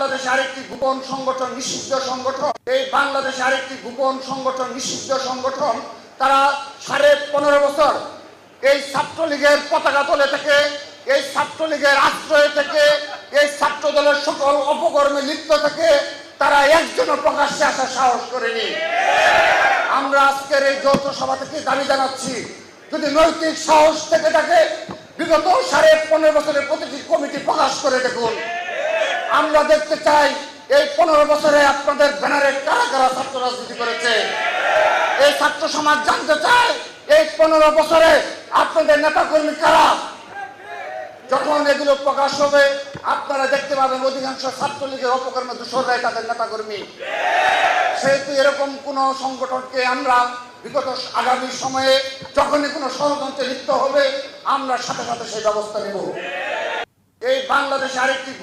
বাংলাদেশে আরেকটি গোপন সংগঠন, নিষিদ্ধ সংগঠন, এই বাংলাদেশে আরেকটি গোপন সংগঠন, নিষিদ্ধ সংগঠন, তারা 15.5 বছর এই ছাত্রলীগের পতাকা তলে থেকে, এই ছাত্রলীগের আশ্রয় থেকে, এই ছাত্র দলের সকল অপকর্মে লিপ্ত থেকে তারা একজনও প্রকাশ্যে আসার সাহস করেনি। আমরা আজকের এই যৌথ সভা থেকে দাবি জানাচ্ছি, যদি নৈতিক সাহস থেকে থাকে বিগত 15.5 বছরের প্রতিটি কমিটি প্রকাশ করে দেখুন। আমরা দেখতে চাই এই 15 বছরে আপনাদের ব্যানারে কারা কারা ছাত্র রাজনীতি করেছে। এই ছাত্র সমাজ জানতে চায় এই 15 বছরে আপনাদের নেতা কর্মী কারা। যখন এগুলো প্রকাশ হবে আপনারা দেখতে পাবেন অধিকাংশ ছাত্রলীগের অপকর্মে দোষররাই তাদের নেতা কর্মী। সেহেতু এরকম কোন সংগঠনকে আমরা বিগত আগামী সময়ে যখনই কোনো ষড়যন্ত্রে লিপ্ত হবে আমরা সাথে সাথে সেই ব্যবস্থা নেব। এই বাংলাদেশে আরেকটি